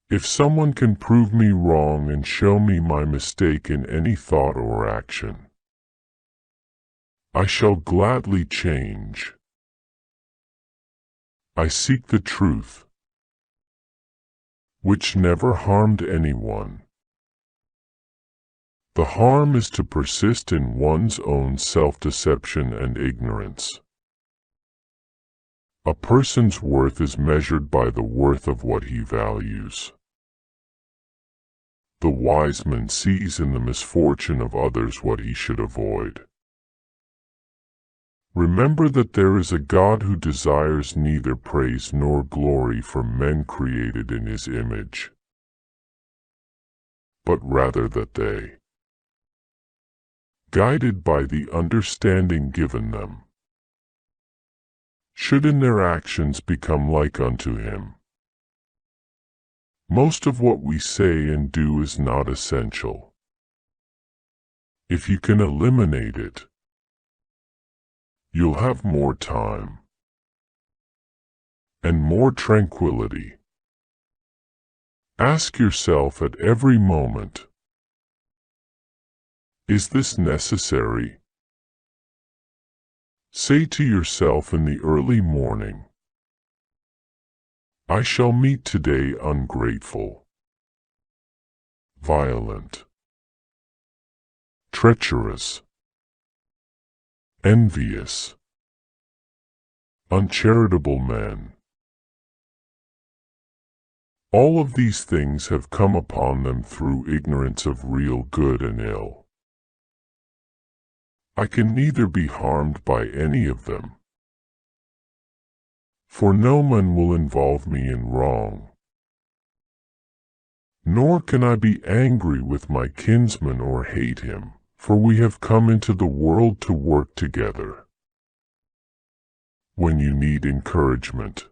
If someone can prove me wrong and show me my mistake in any thought or action, I shall gladly change. I seek the truth, which never harmed anyone. The harm is to persist in one's own self-deception and ignorance. A person's worth is measured by the worth of what he values. The wise man sees in the misfortune of others what he should avoid. Remember that there is a God who desires neither praise nor glory from men created in his image, but rather that they, guided by the understanding given them, should in their actions become like unto him. Most of what we say and do is not essential. If you can eliminate it, you'll have more time and more tranquility. Ask yourself at every moment, is this necessary? Say to yourself in the early morning, I shall meet today ungrateful, violent, treacherous, envious, uncharitable men. All of these things have come upon them through ignorance of real good and ill. I can neither be harmed by any of them, for no man will involve me in wrong, nor can I be angry with my kinsman or hate him, for we have come into the world to work together. When you need encouragement,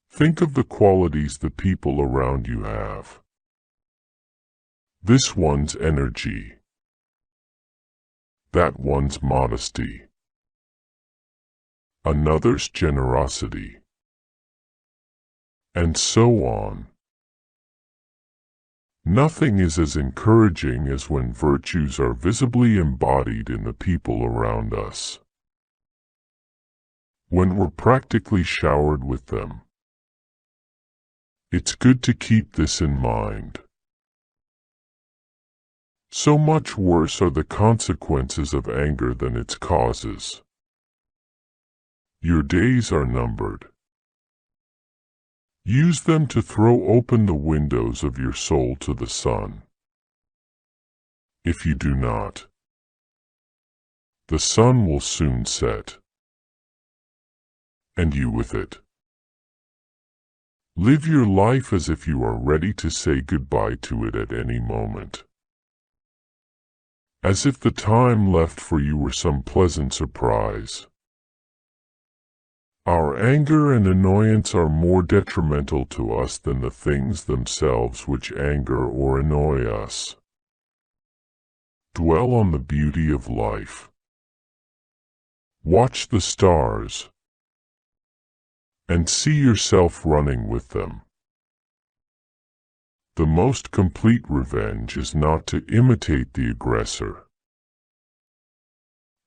think of the qualities the people around you have. This one's energy, that one's modesty, another's generosity, and so on. Nothing is as encouraging as when virtues are visibly embodied in the people around us, when we're practically showered with them. It's good to keep this in mind. So much worse are the consequences of anger than its causes. Your days are numbered. Use them to throw open the windows of your soul to the sun. If you do not, the sun will soon set, and you with it. Live your life as if you are ready to say goodbye to it at any moment, as if the time left for you were some pleasant surprise. Our anger and annoyance are more detrimental to us than the things themselves which anger or annoy us. Dwell on the beauty of life. Watch the stars, and see yourself running with them. The most complete revenge is not to imitate the aggressor.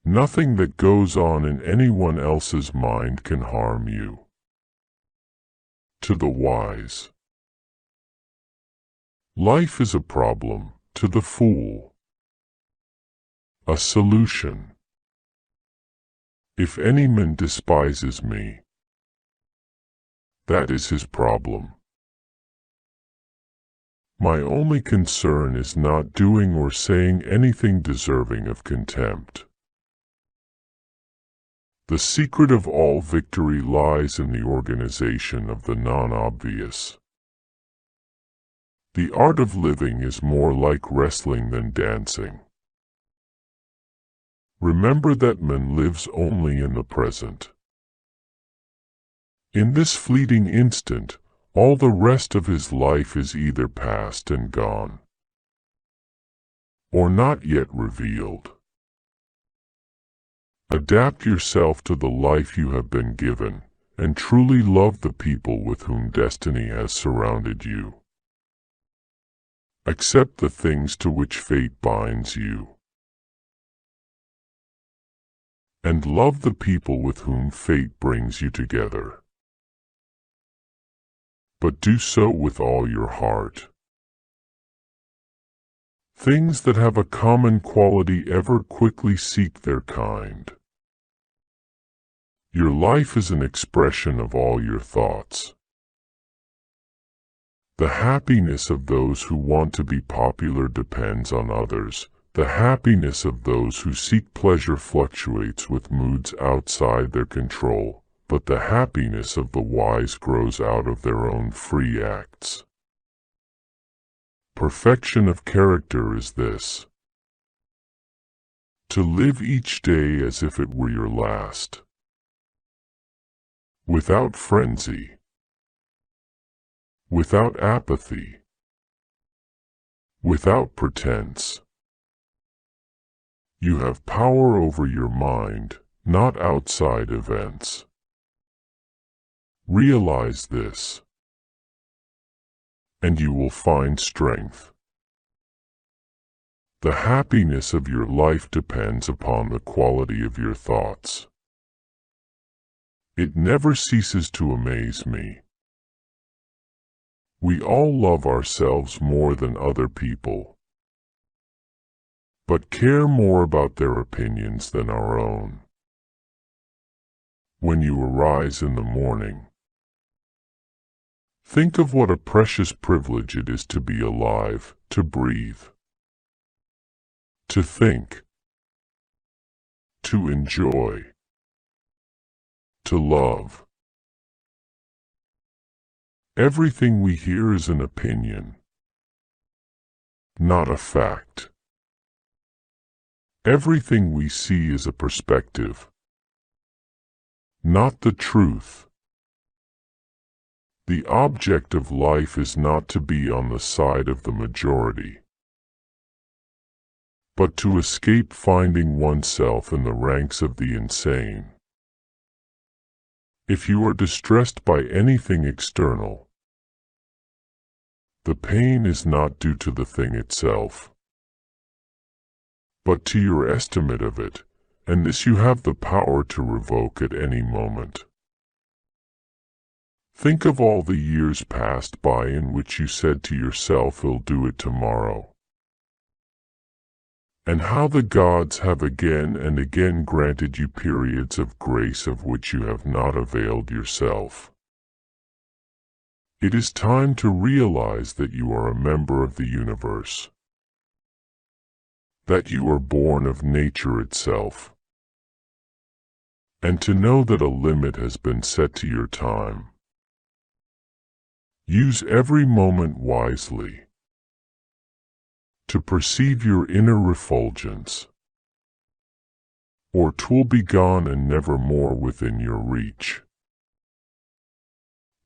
Nothing that goes on in anyone else's mind can harm you. To the wise, life is a problem; to the fool, a solution. If any man despises me, that is his problem. My only concern is not doing or saying anything deserving of contempt. The secret of all victory lies in the organization of the non-obvious. The art of living is more like wrestling than dancing. Remember that man lives only in the present. In this fleeting instant, all the rest of his life is either past and gone, or not yet revealed. Adapt yourself to the life you have been given, and truly love the people with whom destiny has surrounded you. Accept the things to which fate binds you, and love the people with whom fate brings you together. But do so with all your heart. Things that have a common quality ever quickly seek their kind. Your life is an expression of all your thoughts. The happiness of those who want to be popular depends on others. The happiness of those who seek pleasure fluctuates with moods outside their control, but the happiness of the wise grows out of their own free acts. Perfection of character is this: to live each day as if it were your last, without frenzy, without apathy, without pretense. You have power over your mind, not outside events. Realize this, and you will find strength. The happiness of your life depends upon the quality of your thoughts. It never ceases to amaze me. We all love ourselves more than other people, but care more about their opinions than our own. When you arise in the morning, think of what a precious privilege it is to be alive, to breathe, to think, to enjoy, to love. Everything we hear is an opinion, not a fact. Everything we see is a perspective, not the truth. The object of life is not to be on the side of the majority, but to escape finding oneself in the ranks of the insane. If you are distressed by anything external, the pain is not due to the thing itself, but to your estimate of it, and this you have the power to revoke at any moment. Think of all the years passed by in which you said to yourself, "I'll do it tomorrow," and how the gods have again and again granted you periods of grace of which you have not availed yourself. It is time to realize that you are a member of the universe, that you are born of nature itself, and to know that a limit has been set to your time. Use every moment wisely to perceive your inner refulgence, or 'twill be gone and never more within your reach.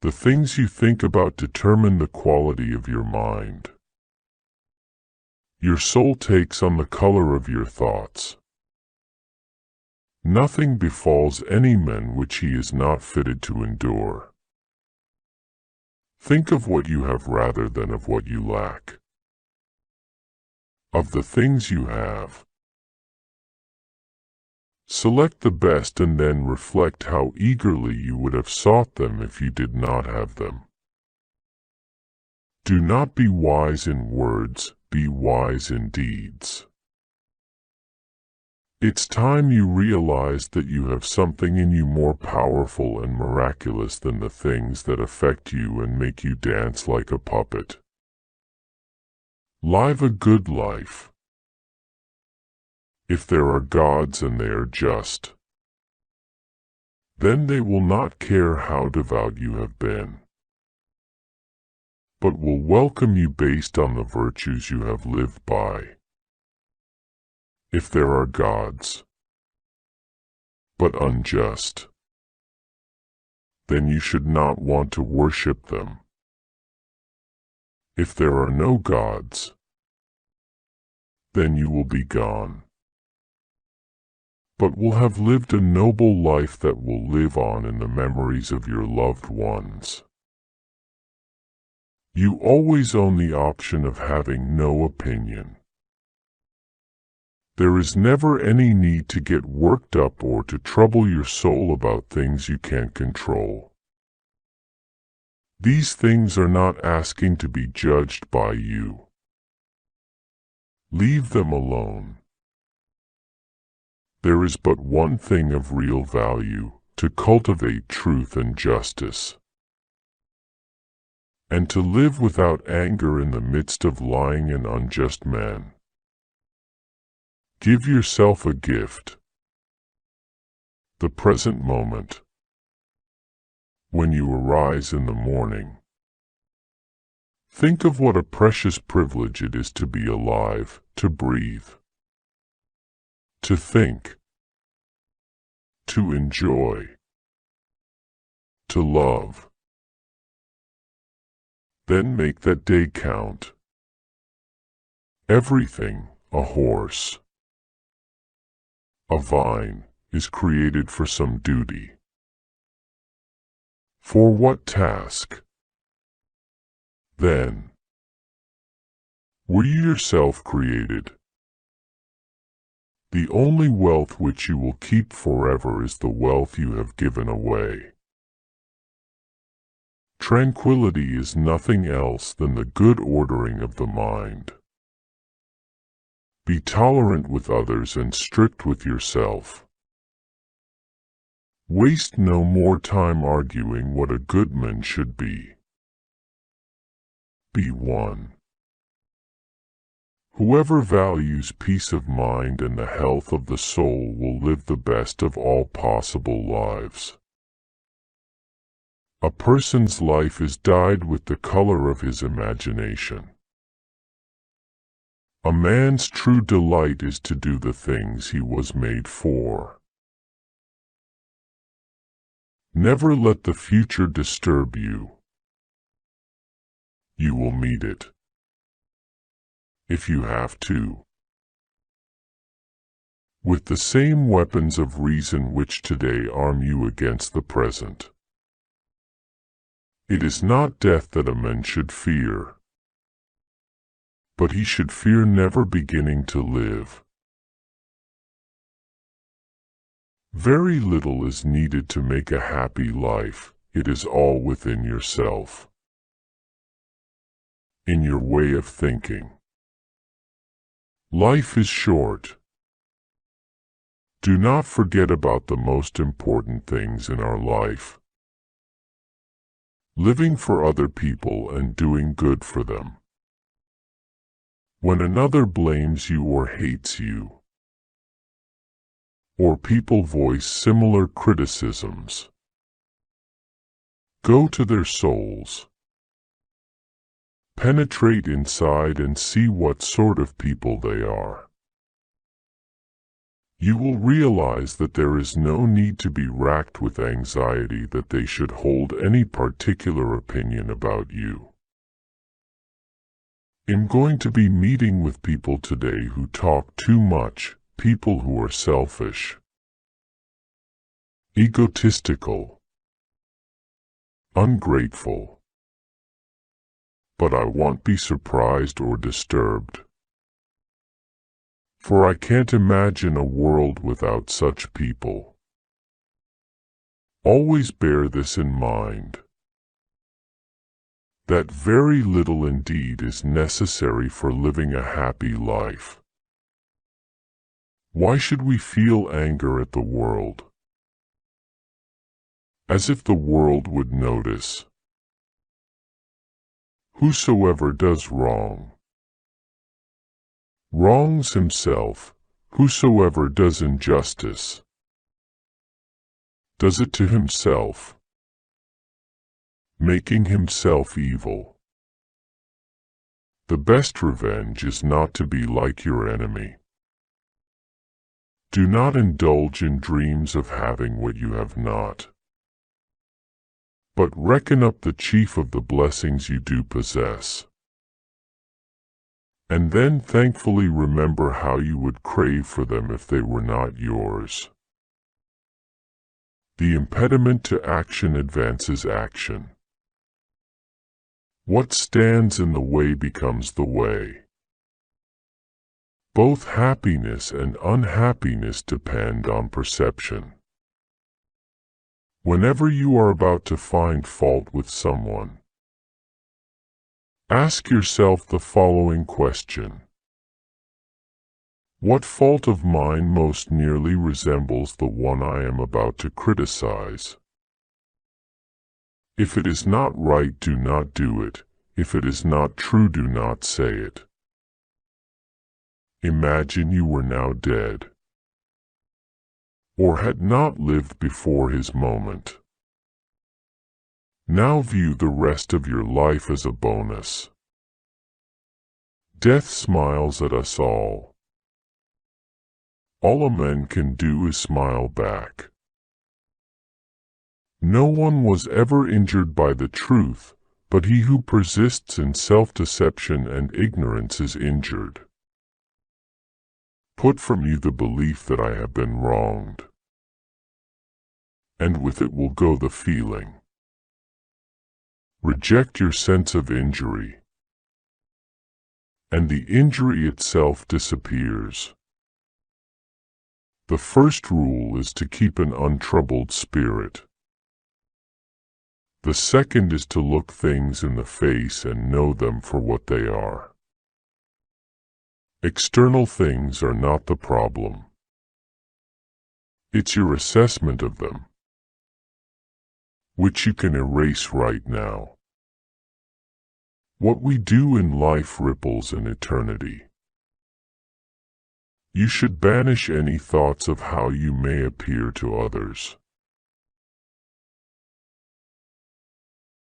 The things you think about determine the quality of your mind. Your soul takes on the color of your thoughts. Nothing befalls any man which he is not fitted to endure. Think of what you have rather than of what you lack. Of the things you have, select the best and then reflect how eagerly you would have sought them if you did not have them. Do not be wise in words, be wise in deeds. It's time you realized that you have something in you more powerful and miraculous than the things that affect you and make you dance like a puppet. Live a good life. If there are gods and they are just, then they will not care how devout you have been, but will welcome you based on the virtues you have lived by. If there are gods, but unjust, then you should not want to worship them. If there are no gods, then you will be gone. but will have lived a noble life that will live on in the memories of your loved ones. You always own the option of having no opinion. There is never any need to get worked up or to trouble your soul about things you can't control. These things are not asking to be judged by you. Leave them alone. There is but one thing of real value, to cultivate truth and justice, and to live without anger in the midst of lying and unjust men. Give yourself a gift, the present moment. When you arise in the morning, think of what a precious privilege it is to be alive, to breathe, to think, to enjoy, to love. Then make that day count. Everything, a horse, a vine, is created for some duty. For what task, then, were you yourself created? The only wealth which you will keep forever is the wealth you have given away. Tranquility is nothing else than the good ordering of the mind. Be tolerant with others and strict with yourself. Waste no more time arguing what a good man should be. Be one. Whoever values peace of mind and the health of the soul will live the best of all possible lives. A person's life is dyed with the color of his imagination. A man's true delight is to do the things he was made for. Never let the future disturb you. You will meet it, if you have to, with the same weapons of reason which today arm you against the present. It is not death that a man should fear, but he should fear never beginning to live. Very little is needed to make a happy life. It is all within yourself, in your way of thinking. Life is short. Do not forget about the most important things in our life. Living for other people and doing good for them. When another blames you or hates you, or people voice similar criticisms, go to their souls. Penetrate inside and see what sort of people they are. You will realize that there is no need to be racked with anxiety that they should hold any particular opinion about you. I'm going to be meeting with people today who talk too much, people who are selfish, egotistical, ungrateful. But I won't be surprised or disturbed, for I can't imagine a world without such people. Always bear this in mind, that very little indeed is necessary for living a happy life. Why should we feel anger at the world? As if the world would notice. Whosoever does wrong, wrongs himself. Whosoever does injustice, does it to himself, making himself evil. The best revenge is not to be like your enemy. Do not indulge in dreams of having what you have not, but reckon up the chief of the blessings you do possess. and then thankfully remember how you would crave for them if they were not yours. The impediment to action advances action. What stands in the way becomes the way. Both happiness and unhappiness depend on perception. Whenever you are about to find fault with someone, ask yourself the following question. What fault of mine most nearly resembles the one I am about to criticize? If it is not right, do not do it. If it is not true, do not say it. Imagine you were now dead, or had not lived before his moment. Now view the rest of your life as a bonus. Death smiles at us all. All a man can do is smile back. No one was ever injured by the truth, but he who persists in self-deception and ignorance is injured. Put from you the belief that I have been wronged, and with it will go the feeling. Reject your sense of injury, and the injury itself disappears. The first rule is to keep an untroubled spirit. The second is to look things in the face and know them for what they are. External things are not the problem. It's your assessment of them, which you can erase right now. What we do in life ripples in eternity. You should banish any thoughts of how you may appear to others.